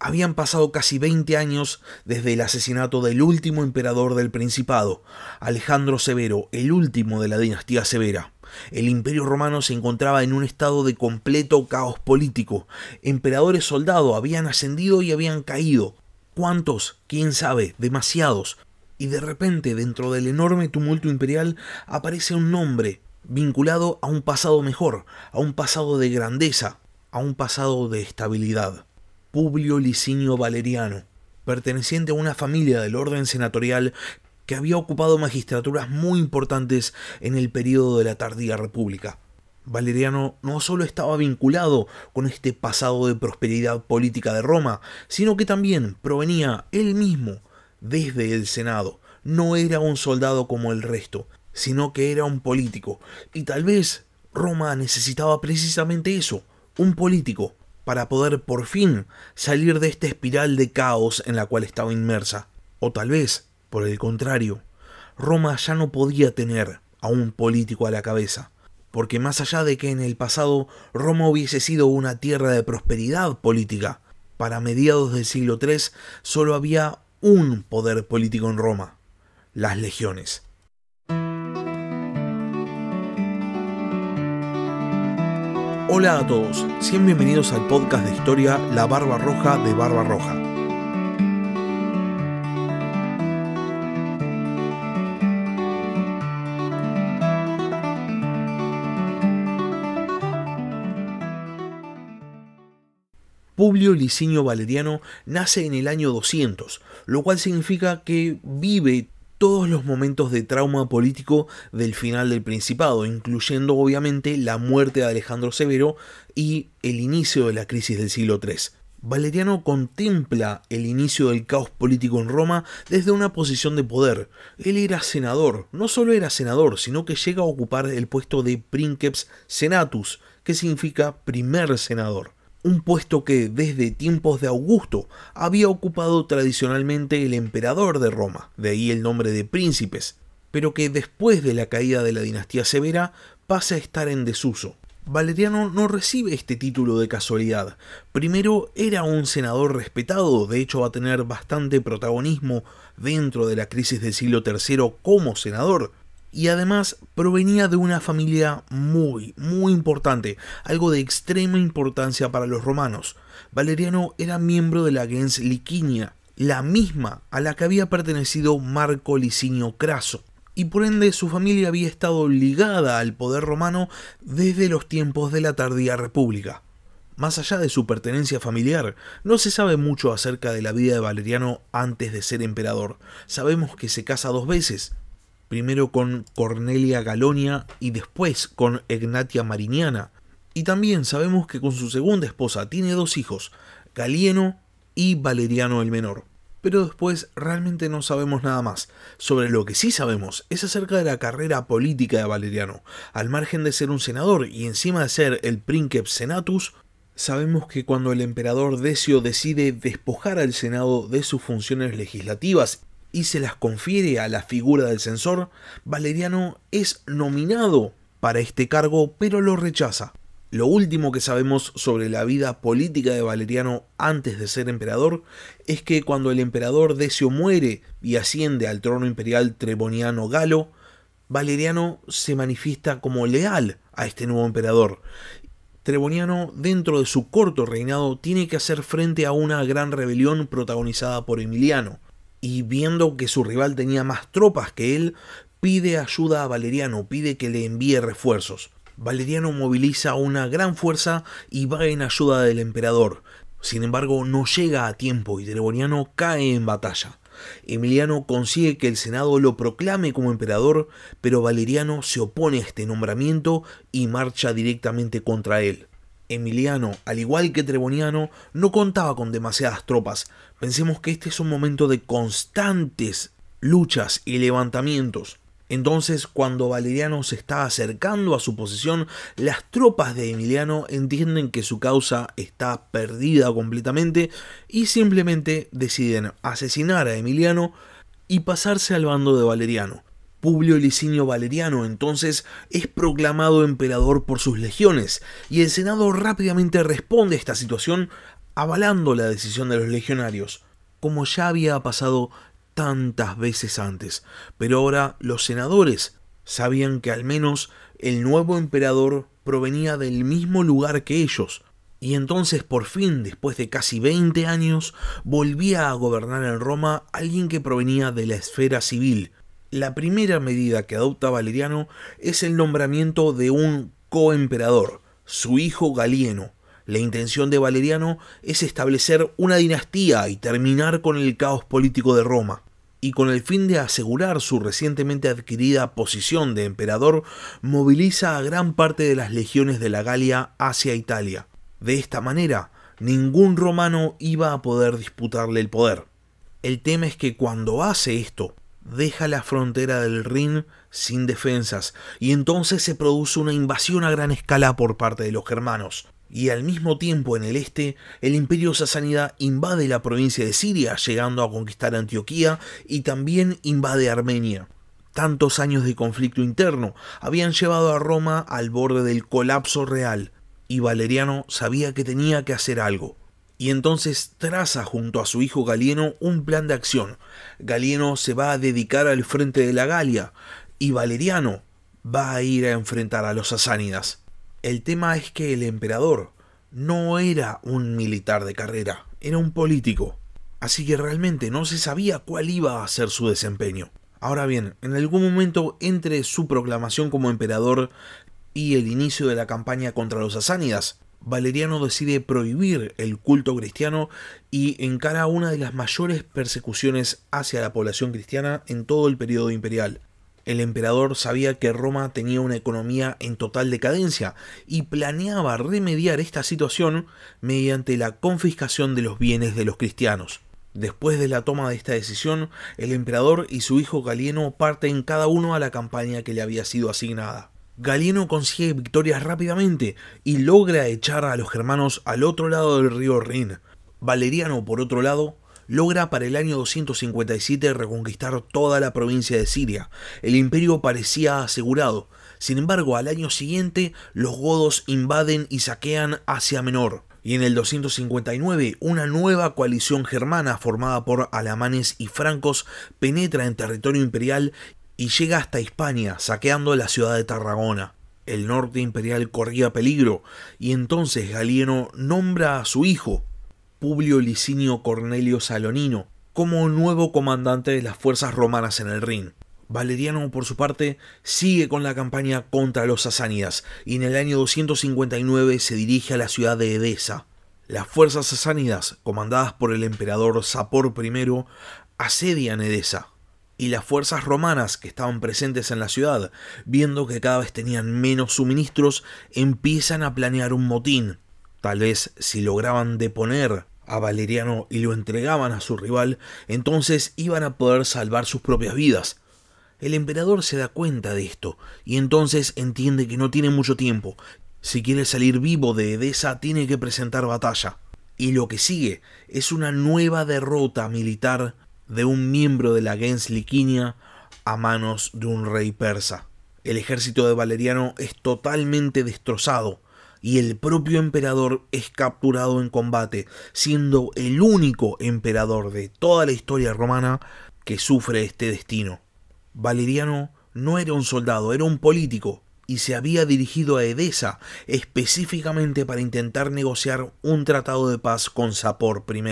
Habían pasado casi 20 años desde el asesinato del último emperador del Principado, Alejandro Severo, el último de la dinastía Severa. El Imperio Romano se encontraba en un estado de completo caos político. Emperadores soldados habían ascendido y habían caído. ¿Cuántos? ¿Quién sabe? Demasiados. Y de repente, dentro del enorme tumulto imperial, aparece un nombre vinculado a un pasado mejor, a un pasado de grandeza, a un pasado de estabilidad. Publio Licinio Valeriano, perteneciente a una familia del orden senatorial que había ocupado magistraturas muy importantes en el período de la tardía república. Valeriano no solo estaba vinculado con este pasado de prosperidad política de Roma, sino que también provenía él mismo desde el Senado. No era un soldado como el resto, sino que era un político. Y tal vez Roma necesitaba precisamente eso, un político, para poder por fin salir de esta espiral de caos en la cual estaba inmersa. O tal vez, por el contrario, Roma ya no podía tener a un político a la cabeza, porque más allá de que en el pasado Roma hubiese sido una tierra de prosperidad política, para mediados del siglo III solo había un poder político en Roma: las legiones. Hola a todos, sean bienvenidos al podcast de historia La Barba Roja de Barba Roja. Publio Licinio Valeriano nace en el año 200, lo cual significa que vive todos los momentos de trauma político del final del Principado, incluyendo obviamente la muerte de Alejandro Severo y el inicio de la crisis del siglo III. Valeriano contempla el inicio del caos político en Roma desde una posición de poder. Él era senador, no solo era senador, sino que llega a ocupar el puesto de Princeps Senatus, que significa primer senador. Un puesto que desde tiempos de Augusto había ocupado tradicionalmente el emperador de Roma, de ahí el nombre de príncipes, pero que después de la caída de la dinastía Severa pasa a estar en desuso. Valeriano no recibe este título de casualidad. Primero, era un senador respetado, de hecho va a tener bastante protagonismo dentro de la crisis del siglo III como senador. Y además provenía de una familia muy importante, algo de extrema importancia para los romanos. Valeriano era miembro de la gens Licinia, la misma a la que había pertenecido Marco Licinio Craso, y por ende su familia había estado ligada al poder romano desde los tiempos de la tardía república. Más allá de su pertenencia familiar, no se sabe mucho acerca de la vida de Valeriano antes de ser emperador. Sabemos que se casa 2 veces. Primero con Cornelia Galonia y después con Egnatia Mariniana. Y también sabemos que con su segunda esposa tiene 2 hijos, Galieno y Valeriano el Menor. Pero después realmente no sabemos nada más. Sobre lo que sí sabemos es acerca de la carrera política de Valeriano. Al margen de ser un senador y encima de ser el Princeps Senatus, sabemos que cuando el emperador Decio decide despojar al Senado de sus funciones legislativas y se las confiere a la figura del censor, Valeriano es nominado para este cargo, pero lo rechaza. Lo último que sabemos sobre la vida política de Valeriano antes de ser emperador es que cuando el emperador Decio muere y asciende al trono imperial Treboniano Galo, Valeriano se manifiesta como leal a este nuevo emperador. Treboniano, dentro de su corto reinado, tiene que hacer frente a una gran rebelión protagonizada por Emiliano. Y viendo que su rival tenía más tropas que él, pide ayuda a Valeriano, pide que le envíe refuerzos. Valeriano moviliza una gran fuerza y va en ayuda del emperador. Sin embargo, no llega a tiempo y Treboniano cae en batalla. Emiliano consigue que el Senado lo proclame como emperador, pero Valeriano se opone a este nombramiento y marcha directamente contra él. Emiliano, al igual que Treboniano, no contaba con demasiadas tropas. Pensemos que este es un momento de constantes luchas y levantamientos. Entonces, cuando Valeriano se está acercando a su posición, las tropas de Emiliano entienden que su causa está perdida completamente y simplemente deciden asesinar a Emiliano y pasarse al bando de Valeriano. Publio Licinio Valeriano entonces es proclamado emperador por sus legiones, y el Senado rápidamente responde a esta situación avalando la decisión de los legionarios, como ya había pasado tantas veces antes. Pero ahora los senadores sabían que al menos el nuevo emperador provenía del mismo lugar que ellos, y entonces por fin, después de casi 20 años, volvía a gobernar en Roma alguien que provenía de la esfera civil. La primera medida que adopta Valeriano es el nombramiento de un coemperador, su hijo Galieno. La intención de Valeriano es establecer una dinastía y terminar con el caos político de Roma. Y con el fin de asegurar su recientemente adquirida posición de emperador, moviliza a gran parte de las legiones de la Galia hacia Italia. De esta manera, ningún romano iba a poder disputarle el poder. El tema es que cuando hace esto, deja la frontera del Rin sin defensas, y entonces se produce una invasión a gran escala por parte de los germanos. Y al mismo tiempo en el este, el imperio sasánida invade la provincia de Siria, llegando a conquistar Antioquía, y también invade Armenia. Tantos años de conflicto interno habían llevado a Roma al borde del colapso real, y Valeriano sabía que tenía que hacer algo. Y entonces traza junto a su hijo Galieno un plan de acción. Galieno se va a dedicar al frente de la Galia, y Valeriano va a ir a enfrentar a los sasánidas. El tema es que el emperador no era un militar de carrera, era un político. Así que realmente no se sabía cuál iba a ser su desempeño. Ahora bien, en algún momento entre su proclamación como emperador y el inicio de la campaña contra los sasánidas, Valeriano decide prohibir el culto cristiano y encara una de las mayores persecuciones hacia la población cristiana en todo el periodo imperial. El emperador sabía que Roma tenía una economía en total decadencia y planeaba remediar esta situación mediante la confiscación de los bienes de los cristianos. Después de la toma de esta decisión, el emperador y su hijo Galieno parten cada uno a la campaña que le había sido asignada. Galieno consigue victorias rápidamente y logra echar a los germanos al otro lado del río Rin. Valeriano, por otro lado, logra para el año 257 reconquistar toda la provincia de Siria. El imperio parecía asegurado. Sin embargo, al año siguiente, los godos invaden y saquean Asia Menor. Y en el 259, una nueva coalición germana formada por alamanes y francos penetra en territorio imperial y llega hasta Hispania, saqueando la ciudad de Tarragona. El norte imperial corría peligro, y entonces Galieno nombra a su hijo, Publio Licinio Cornelio Salonino, como nuevo comandante de las fuerzas romanas en el Rin. Valeriano, por su parte, sigue con la campaña contra los sasánidas, y en el año 259 se dirige a la ciudad de Edesa. Las fuerzas sasánidas, comandadas por el emperador Sapor I, asedian Edesa. Y las fuerzas romanas que estaban presentes en la ciudad, viendo que cada vez tenían menos suministros, empiezan a planear un motín. Tal vez si lograban deponer a Valeriano y lo entregaban a su rival, entonces iban a poder salvar sus propias vidas. El emperador se da cuenta de esto, y entonces entiende que no tiene mucho tiempo. Si quiere salir vivo de Edesa, tiene que presentar batalla. Y lo que sigue es una nueva derrota militar de un miembro de la gens Licinia a manos de un rey persa. El ejército de Valeriano es totalmente destrozado y el propio emperador es capturado en combate, siendo el único emperador de toda la historia romana que sufre este destino. Valeriano no era un soldado, era un político, y se había dirigido a Edesa específicamente para intentar negociar un tratado de paz con Sapor I.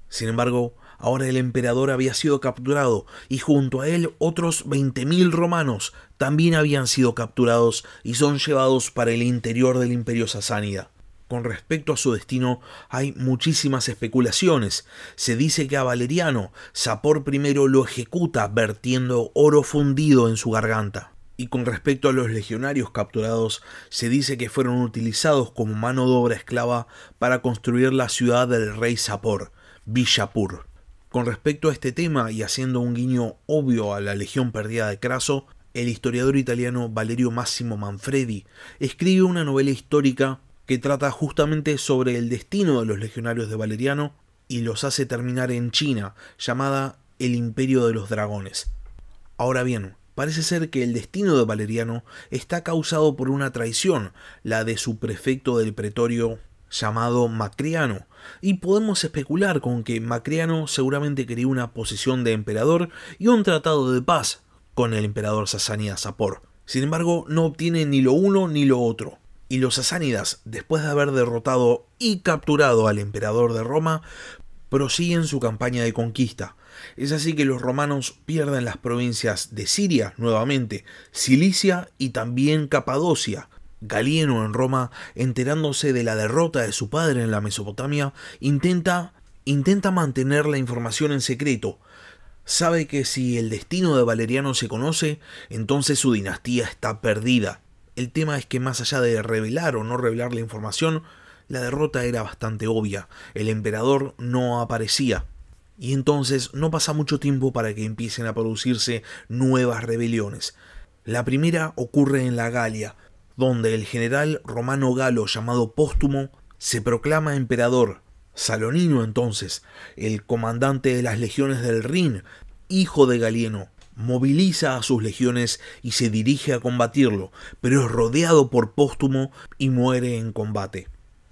Sin embargo, ahora el emperador había sido capturado y junto a él otros 20.000 romanos también habían sido capturados y son llevados para el interior del imperio sasánida. Con respecto a su destino hay muchísimas especulaciones. Se dice que a Valeriano Sapor I lo ejecuta vertiendo oro fundido en su garganta. Y con respecto a los legionarios capturados, se dice que fueron utilizados como mano de obra esclava para construir la ciudad del rey Sapor, Villapur. Con respecto a este tema, y haciendo un guiño obvio a la legión perdida de Craso, el historiador italiano Valerio Massimo Manfredi escribe una novela histórica que trata justamente sobre el destino de los legionarios de Valeriano y los hace terminar en China, llamada el Imperio de los Dragones. Ahora bien, parece ser que el destino de Valeriano está causado por una traición, la de su prefecto del pretorio llamado Macriano, y podemos especular con que Macriano seguramente quería una posición de emperador y un tratado de paz con el emperador sasánida Sapor. Sin embargo, no obtiene ni lo uno ni lo otro, y los sasánidas, después de haber derrotado y capturado al emperador de Roma, prosiguen su campaña de conquista. Es así que los romanos pierden las provincias de Siria nuevamente, Cilicia y también Capadocia. Galieno en Roma, enterándose de la derrota de su padre en la Mesopotamia, intenta mantener la información en secreto. Sabe que si el destino de Valeriano se conoce, entonces su dinastía está perdida. El tema es que más allá de revelar o no revelar la información, la derrota era bastante obvia. El emperador no aparecía. Y entonces no pasa mucho tiempo para que empiecen a producirse nuevas rebeliones. La primera ocurre en la Galia, donde el general romano galo llamado Póstumo se proclama emperador. Salonino entonces, el comandante de las legiones del Rin, hijo de Galieno, moviliza a sus legiones y se dirige a combatirlo, pero es rodeado por Póstumo y muere en combate.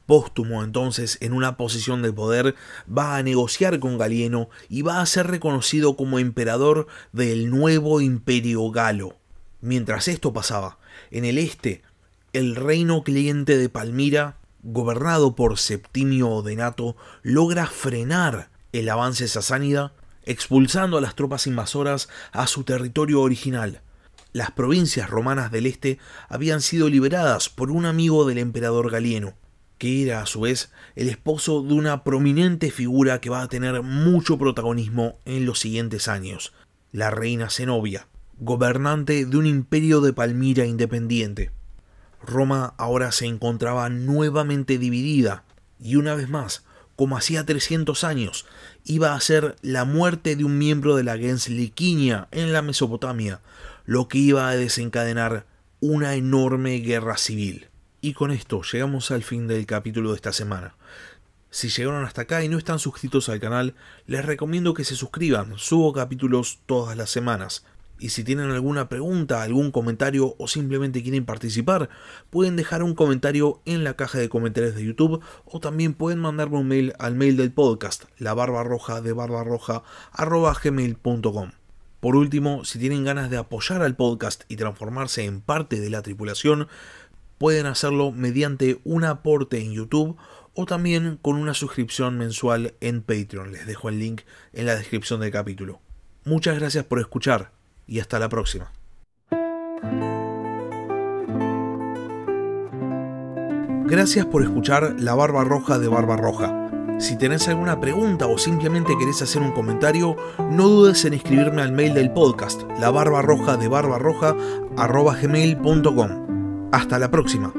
Póstumo entonces, en una posición de poder, va a negociar con Galieno y va a ser reconocido como emperador del nuevo imperio galo. Mientras esto pasaba, en el este, el reino cliente de Palmira, gobernado por Septimio Odenato, logra frenar el avance sasánida, expulsando a las tropas invasoras a su territorio original. Las provincias romanas del este habían sido liberadas por un amigo del emperador Galieno, que era a su vez el esposo de una prominente figura que va a tener mucho protagonismo en los siguientes años, la reina Zenobia, gobernante de un imperio de Palmira independiente. Roma ahora se encontraba nuevamente dividida, y una vez más, como hacía 300 años, iba a ser la muerte de un miembro de la gens Liquinia en la Mesopotamia, lo que iba a desencadenar una enorme guerra civil. Y con esto llegamos al fin del capítulo de esta semana. Si llegaron hasta acá y no están suscritos al canal, les recomiendo que se suscriban, subo capítulos todas las semanas. Y si tienen alguna pregunta, algún comentario o simplemente quieren participar, pueden dejar un comentario en la caja de comentarios de YouTube o también pueden mandarme un mail al mail del podcast, labarbarroja@gmail.com. Por último, si tienen ganas de apoyar al podcast y transformarse en parte de la tripulación, pueden hacerlo mediante un aporte en YouTube o también con una suscripción mensual en Patreon. Les dejo el link en la descripción del capítulo. Muchas gracias por escuchar. Y hasta la próxima. Gracias por escuchar La Barba Roja de Barbarroja. Si tenés alguna pregunta o simplemente querés hacer un comentario, no dudes en escribirme al mail del podcast, labarbarrojadebarbarroja@gmail.com. Hasta la próxima.